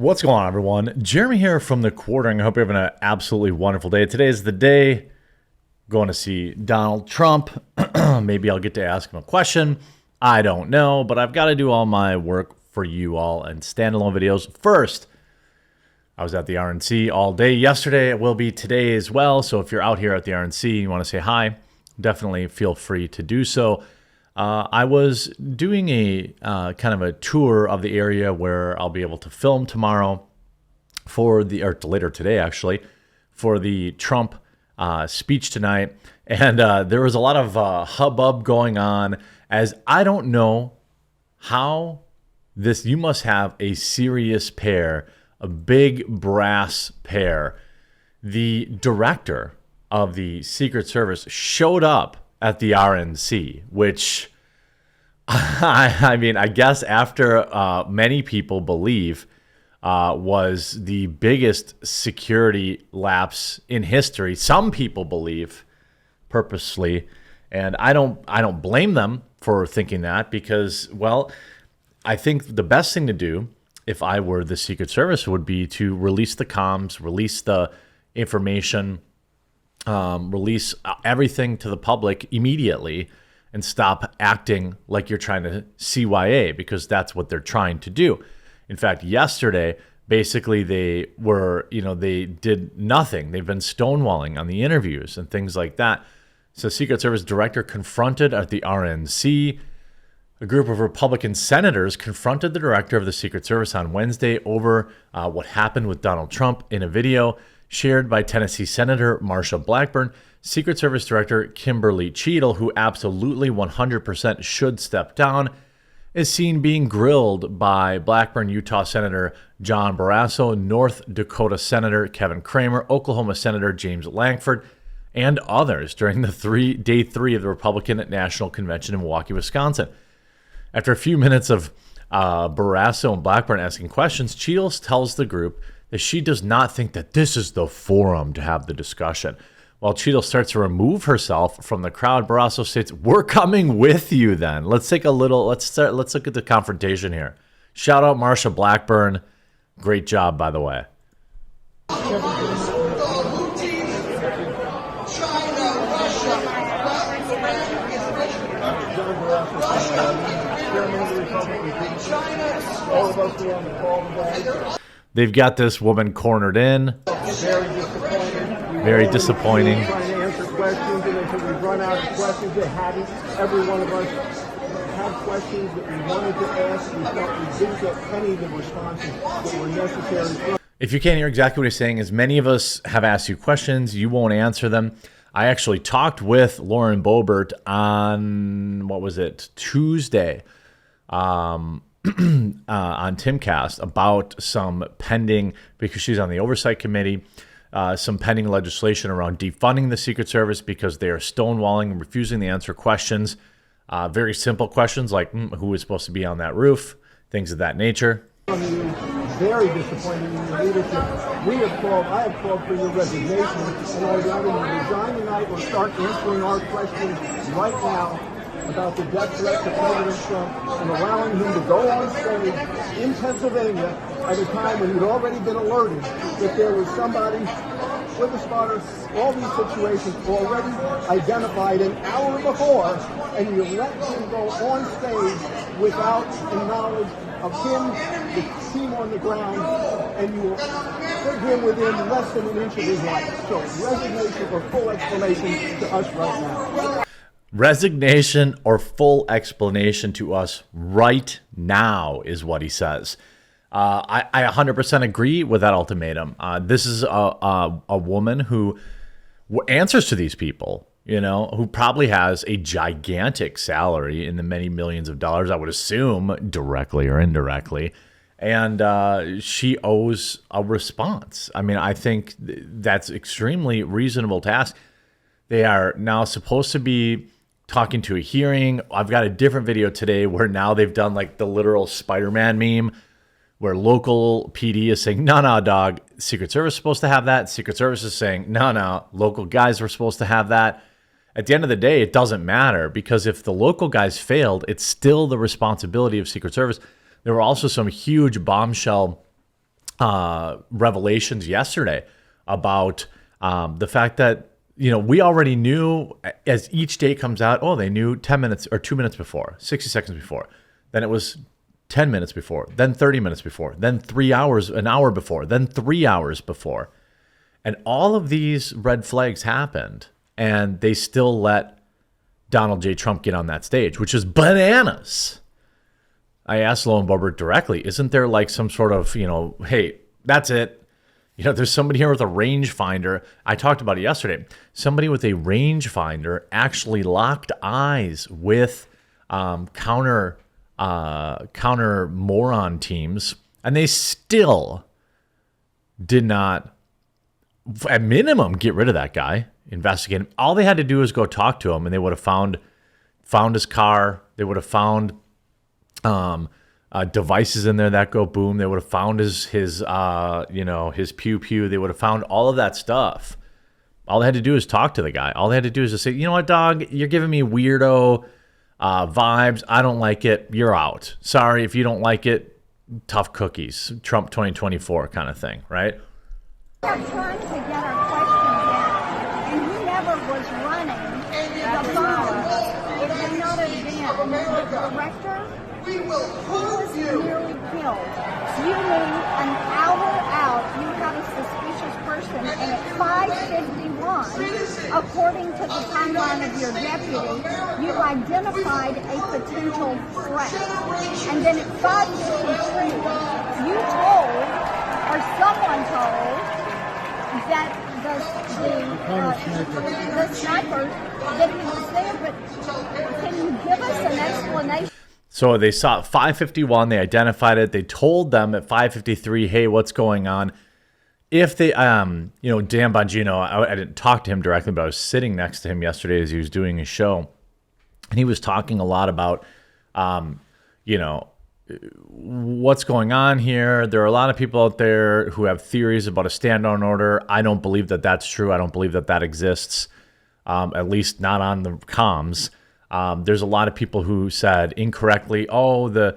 What's going on, everyone? Jeremy here from The Quartering. I hope you're having an absolutely wonderful day. Today is the day going to see Donald Trump. Maybe I'll get to ask him a question. I don't know, but I've got to do all my work for you all and standalone videos. First, I was at the RNC all day yesterday. It will be today as well. So if you're out here at the RNC and you want to say hi, definitely feel free to do so. I was doing a kind of a tour of the area where I'll be able to film tomorrow or later today, actually, for the Trump speech tonight. And there was a lot of hubbub going on, as I don't know how you must have a serious pair, a big brass pair. The director of the Secret Service showed up at the RNC, which I mean, I guess after many people believe was the biggest security lapse in history. Some people believe purposely, and I don't blame them for thinking that, because, well, I think the best thing to do if I were the Secret Service would be to release the comms, release the information, release everything to the public immediately, and stop acting like you're trying to CYA, because that's what they're trying to do. In fact, yesterday, basically they did nothing. They've been stonewalling on the interviews and things like that. So Secret Service director confronted at the RNC. A group of Republican senators confronted the director of the Secret Service on Wednesday over what happened with Donald Trump. In a video shared by Tennessee Senator Marsha Blackburn, Secret Service Director Kimberly Cheadle, who absolutely 100% should step down, is seen being grilled by Blackburn Utah Senator John Barrasso, North Dakota Senator Kevin Cramer, Oklahoma Senator James Lankford, and others during the day three of the Republican National Convention in Milwaukee, Wisconsin. After a few minutes of Barrasso and Blackburn asking questions, Cheadle tells the group that she does not think that this is the forum to have the discussion. While Cheadle starts to remove herself from the crowd, Barrasso states, "We're coming with you then." Let's look at the confrontation here. Shout out Marsha Blackburn. Great job, by the way. They've got this woman cornered in. Very disappointing. Trying to answer questions, and until we run out of questions, they hadn't. Every one of us had questions that we wanted to ask. We felt we didn't get any of the responses that were necessary. If you can't hear exactly what he's saying, is many of us have asked you questions, you won't answer them. I actually talked with Lauren Boebert on, Tuesday, on Timcast about some pending, because she's on the oversight committee, some pending legislation around defunding the Secret Service because they are stonewalling and refusing to answer questions. Very simple questions like who is supposed to be on that roof, things of that nature. Very disappointing in your leadership. I have called for your resignation, and I want you to resign tonight or start answering our questions right now about the death threat to President Trump and allowing him to go on stage in Pennsylvania at a time when he'd already been alerted that there was somebody with a spotter, all these situations already identified an hour before, and you let him go on stage without the knowledge of him, the team on the ground, and you will put him within less than an inch of his life. So resignation or full explanation to us right now. Resignation or full explanation to us right now is what he says. I 100% agree with that ultimatum. This is a woman who answers to these people, who probably has a gigantic salary in the many millions of dollars, I would assume, directly or indirectly. And she owes a response. I mean, I think that's extremely reasonable to ask. They are now supposed to be talking to a hearing. I've got a different video today where now they've done like the literal Spider-Man meme, where local PD is saying, no, dog, Secret Service is supposed to have that. Secret Service is saying, no, local guys were supposed to have that. At the end of the day, it doesn't matter, because if the local guys failed, it's still the responsibility of Secret Service. There were also some huge bombshell revelations yesterday about the fact that, we already knew as each day comes out, they knew 10 minutes or 2 minutes before, 60 seconds before. Then it was 10 minutes before, then 30 minutes before, then 3 hours, an hour before, then 3 hours before. And all of these red flags happened, and they still let Donald J. Trump get on that stage, which is bananas. I asked Lowenborber directly, isn't there like some sort of, hey, that's it. There's somebody here with a rangefinder. I talked about it yesterday. Somebody with a rangefinder actually locked eyes with counter moron teams, and they still did not, at minimum, get rid of that guy, investigate him. All they had to do was go talk to him, and they would have found his car. They would have found devices in there that go boom. They would have found his pew pew. They would have found all of that stuff. All they had to do is talk to the guy. All they had to do is just say, you know what, dog, you're giving me weirdo vibes. I don't like it. You're out. Sorry if you don't like it. Tough cookies. Trump 2024 kind of thing, right? We're trying to get our questions out, and he never was running the phone. It may not have been the director who was nearly killed. You mean an hour out, you had a suspicious person, and at 5:51, according to the timeline of your deputy, you identified a potential threat. And then at 5:52, you told, or someone told, that the sniper, that he was there, but can you give us an explanation? So they saw 5:51, they identified it, they told them at 5:53, hey, what's going on? If they, Dan Bongino, I didn't talk to him directly, but I was sitting next to him yesterday as he was doing his show, and he was talking a lot about, what's going on here. There are a lot of people out there who have theories about a stand-down order. I don't believe that that's true. I don't believe that that exists, at least not on the comms. There's a lot of people who said incorrectly, the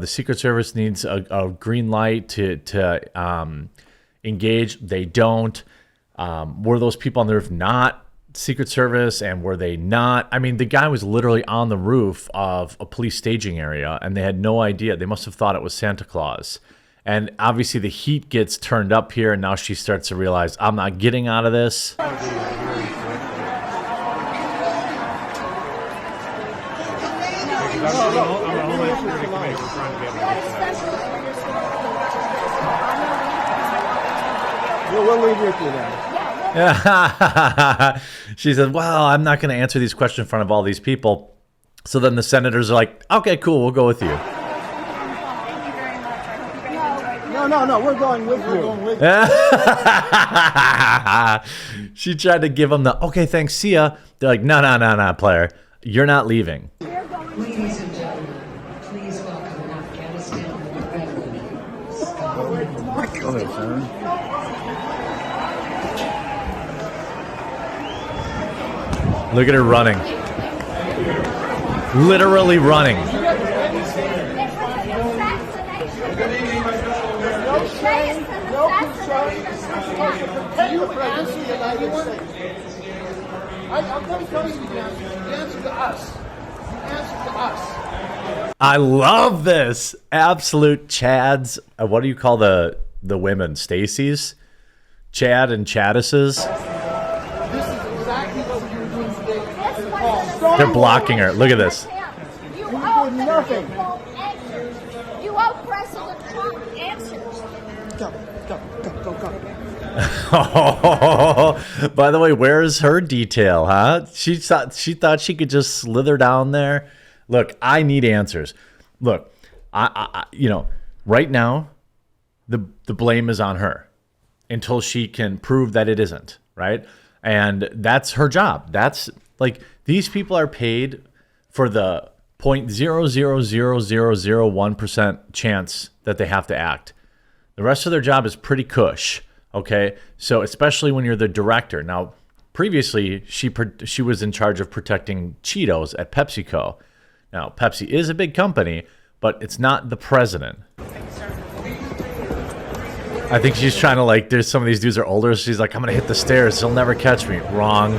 Secret Service needs a green light to engage. They don't. Were those people on the roof not Secret Service, and were they not? I mean, the guy was literally on the roof of a police staging area, and they had no idea. They must have thought it was Santa Claus. And obviously the heat gets turned up here, and now she starts to realize, I'm not getting out of this. We'll leave with you then. She said, well, I'm not going to answer these questions in front of all these people. So then the senators are like, okay, cool, we'll go with you. No, we're going with you. She tried to give them the, okay, thanks, see ya. They're like, no, player. You're not leaving. Ladies and gentlemen, please welcome Afghanistan veteran. Go ahead, sir. Look at her running. Literally running. I'm going to tell you the answer. The answer to us. The answer to us. I love this. Absolute Chads. What do you call the women? Stacy's? Chad and Chaddises? This is exactly what we were doing today. They're blocking her. Look at this. You owe the people answers. You owe President Trump answers. Go. By the way, where's her detail, huh? She thought she could just slither down there. Look, I need answers. Look, I right now, the blame is on her until she can prove that it isn't, right? And that's her job. That's like, these people are paid for the 0.00001% chance that they have to act. The rest of their job is pretty cush. Okay, so especially when you're the director. Now, previously, she was in charge of protecting Cheetos at PepsiCo. Now, Pepsi is a big company, but it's not the president. I think she's trying to, like, there's some of these dudes are older. So she's like, I'm going to hit the stairs. He'll never catch me. Wrong.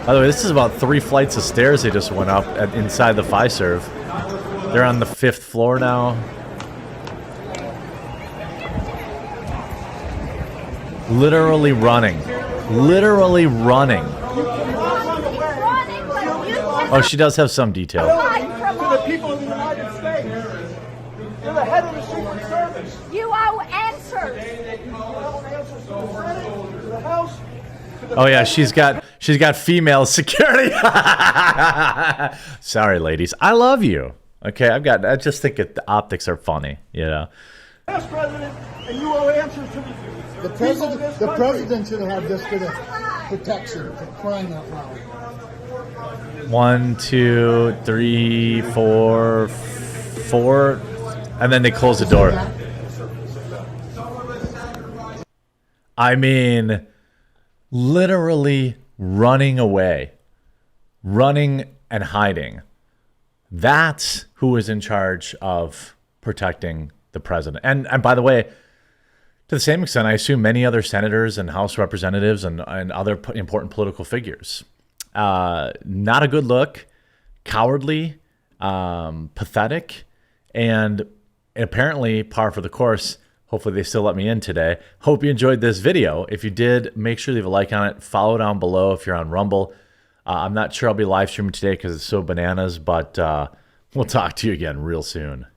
By the way, this is about 3 flights of stairs they just went up inside the Fiserv. They're on the 5th floor now. Literally running. Literally running. Oh, she does have some detail. To the people of the United States. You're the head of the Secret Service. You owe answers. To the House. Oh yeah, she's got female security. Sorry, ladies. I love you. Okay, I just think the optics are funny, you know. Past president, and you owe answers to the president. The president should have this for the protection, for crying out loud. 1, 2, 3, 4, 4, and then they close the door. I mean, literally running away, running and hiding. That's who is in charge of protecting the president. And by the way, to the same extent, I assume many other senators and House representatives and other important political figures. Not a good look, cowardly, pathetic, and apparently par for the course. Hopefully they still let me in today. Hope you enjoyed this video. If you did, make sure to leave a like on it. Follow down below if you're on Rumble. I'm not sure I'll be live streaming today because it's so bananas, but we'll talk to you again real soon.